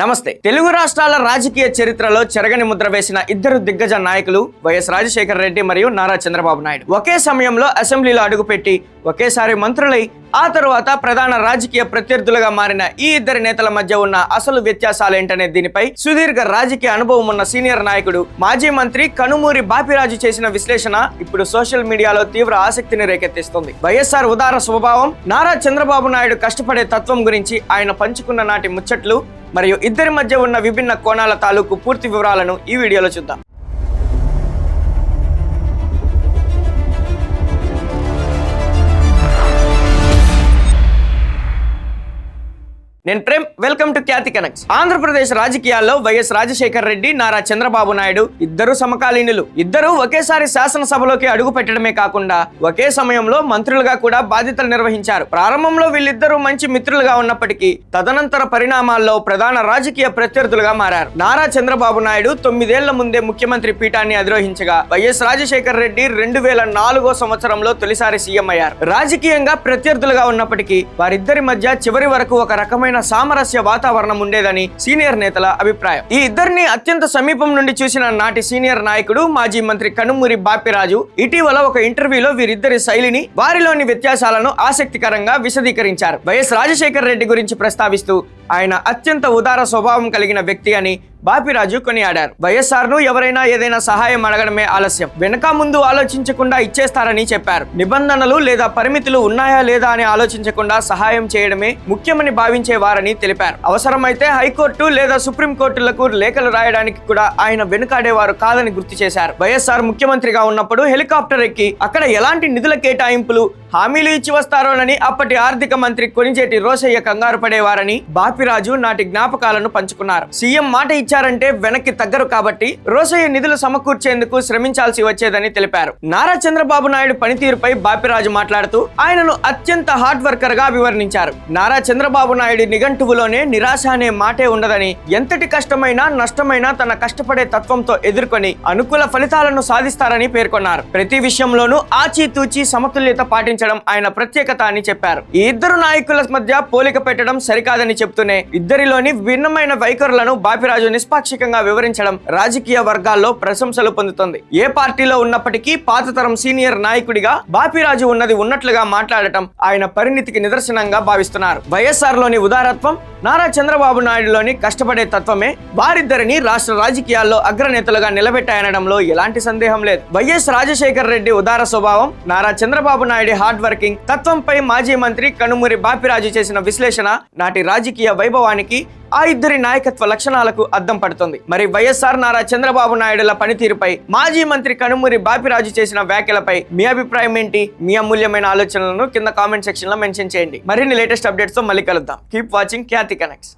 నమస్తే. తెలుగు రాష్ట్రాల రాజకీయ చరిత్రలో చెరగని ముద్ర వేసిన ఇద్దరు దిగ్గజ నాయకులు వైఎస్ రాజశేఖర రెడ్డి మరియు నారా చంద్రబాబు నాయుడు. ఒకే సమయంలో అసెంబ్లీలో అడుగుపెట్టి ఒకేసారి మంత్రులై ఆ తరువాత ప్రధాన రాజకీయ ప్రత్యర్థులుగా మారిన ఈ ఇద్దరి నేతల మధ్య ఉన్న అసలు వ్యత్యాసాలేంటనే దీనిపై సుదీర్ఘ రాజకీయ అనుభవం ఉన్న సీనియర్ నాయకుడు మాజీ మంత్రి కనుమూరి బాపిరాజు చేసిన విశ్లేషణ ఇప్పుడు సోషల్ మీడియాలో తీవ్ర ఆసక్తిని రేకెత్తిస్తుంది. వైఎస్ఆర్ ఉదార స్వభావం, నారా చంద్రబాబు నాయుడు కష్టపడే తత్వం గురించి ఆయన పంచుకున్న నాటి ముచ్చట్లు మరియు ఇద్దరి మధ్య ఉన్న విభిన్న కోణాల తాలూకు పూర్తి వివరాలను ఈ వీడియోలో చూద్దాం. నేను Prem, welcome to Khyathi connects. Andhra Pradesh రాజకీయాల్లో వైఎస్ రాజశేఖర రెడ్డి, నారా చంద్రబాబు నాయుడు ఇద్దరు సమకాలీనులు. ఇద్దరు ఒకేసారి శాసనసభలోకి అడుగు పెట్టడమే కాకుండా ఒకే సమయంలో మంత్రులుగా కూడా బాధ్యతలు నిర్వహించారు. ప్రారంభంలో వీళ్ళిద్దరూ మంచి మిత్రులుగా ఉన్నప్పటికీ తదనంతర పరిణామాల్లో ప్రధాన రాజకీయ ప్రత్యర్థులుగా మారారు. నారా చంద్రబాబు నాయుడు 9 ఏళ్ల ముందే ముఖ్యమంత్రి పీఠాన్ని అధిరోహించగా వైఎస్ రాజశేఖర రెడ్డి 2004వ సంవత్సరంలో తొలిసారి సీఎం అయ్యారు. రాజకీయంగా ప్రత్యర్థులుగా ఉన్నప్పటికీ వారిద్దరి మధ్య చివరి వరకు ఒక రకమైన సామరస్య వాతావరణం ఉండేదని సీనియర్ నేతల అభిప్రాయం. ఈ ఇద్దరిని అత్యంత సమీపం నుండి చూసిన నాటి సీనియర్ నాయకుడు మాజీ మంత్రి కనుమూరి బాపిరాజు ఇటీవల ఒక ఇంటర్వ్యూలో వీరిద్దరి శైలిని, వారిలోని వ్యత్యాసాలను ఆసక్తికరంగా విశదీకరించారు. వైఎస్ రాజశేఖర రెడ్డి గురించి ప్రస్తావిస్తూ ఆయన అత్యంత ఉదార స్వభావం కలిగిన వ్యక్తి అని బాపిరాజు కొనియాడారు. వైఎస్ఆర్ ను ఎవరైనా ఏదైనా సహాయం అడగడమే ఆలస్యం, వెనక ముందు ఆలోచించకుండా ఇచ్చేస్తారని చెప్పారు. నిబంధనలు లేదా పరిమితులు ఉన్నాయా లేదా అని ఆలోచించకుండా సహాయం చేయడమే ముఖ్యమని భావించేవారని తెలిపారు. అవసరమైతే హైకోర్టు లేదా సుప్రీంకోర్టులకు లేఖలు రాయడానికి కూడా ఆయన వెనుకాడేవారు కాదని గుర్తు చేశారు. వైఎస్ఆర్ ముఖ్యమంత్రిగా ఉన్నప్పుడు హెలికాప్టర్ ఎక్కి అక్కడ ఎలాంటి నిధుల కేటాయింపులు, హామీలు ఇచ్చి వస్తారోనని అప్పటి ఆర్థిక మంత్రి కొణిజేటి రోశయ్య కంగారు పడేవారని బాపిరాజు నాటి జ్ఞాపకాలను పంచుకున్నారు. సీఎం మాట ఇచ్చారంటే వెనక్కి తగ్గరు కాబట్టి రోశయ్య నిధులు సమకూర్చేందుకు శ్రమించాల్సి వచ్చేదని తెలిపారు. నారా చంద్రబాబు నాయుడు పనితీరుపై బాపిరాజు మాట్లాడుతూ ఆయనను అత్యంత హార్డ్ వర్కర్ గా అభివర్ణించారు. నారా చంద్రబాబు నాయుడు నిఘంటువులోనే నిరాశ అనే మాటే ఉండదని, ఎంతటి కష్టమైనా నష్టమైనా తన కష్టపడే తత్వంతో ఎదుర్కొని అనుకూల ఫలితాలను సాధిస్తారని పేర్కొన్నారు. ప్రతి విషయంలోనూ ఆచితూచి సమతుల్యత పాటించడం ఆయన ప్రత్యేకత అని చెప్పారు. ఈ ఇద్దరు నాయకుల మధ్య పోలిక పెట్టడం సరికాదని చెప్తూనే ఇద్దరిలోని భిన్నమైన వైఖరులను బాపిరాజు నిష్పాక్షికంగా వివరించడం రాజకీయ వర్గాల్లో ప్రశంసలు పొందుతుంది. ఏ పార్టీలో ఉన్నప్పటికీ పాతతరం సీనియర్ నాయకుడిగా బాపిరాజు ఉన్నది ఉన్నట్లుగా మాట్లాడటం ఆయన పరిణితికి నిదర్శనంగా భావిస్తున్నారు. వైఎస్ఆర్ లోని ఉదారత్వం, నారా చంద్రబాబు నాయుడులోని కష్టపడే తత్వమే వారిద్దరిని రాష్ట్ర రాజకీయాల్లో అగ్రనేతలుగా నిలబెట్టాయనడంలో ఎలాంటి సందేహం లేదు. వైఎస్ రాజశేఖర రెడ్డి ఉదార స్వభావం, నారా చంద్రబాబు నాయుడు హార్డ్ వర్కింగ్ తత్వంపై మాజీ మంత్రి కనుమూరి బాపిరాజు చేసిన విశ్లేషణ నాటి రాజకీయ వైభవానికి, ఆ ఇద్దరి నాయకత్వ లక్షణాలకు అద్దం పడుతుంది. మరి వైఎస్ఆర్, నారా చంద్రబాబు నాయుడుల పనితీరుపై మాజీ మంత్రి కనుమూరి బాపిరాజు చేసిన వ్యాఖ్యలపై మీ అభిప్రాయం ఏంటి? మీ అమూల్యమైన ఆలోచనలను కింద కామెంట్ సెక్షన్ లో మెన్షన్ చేయండి. మరిన్ని లేటెస్ట్ అప్డేట్స్ తో మళ్ళీ కలుద్దాం. కీప్ వాచింగ్ ఖ్యాతి కనెక్ట్స్.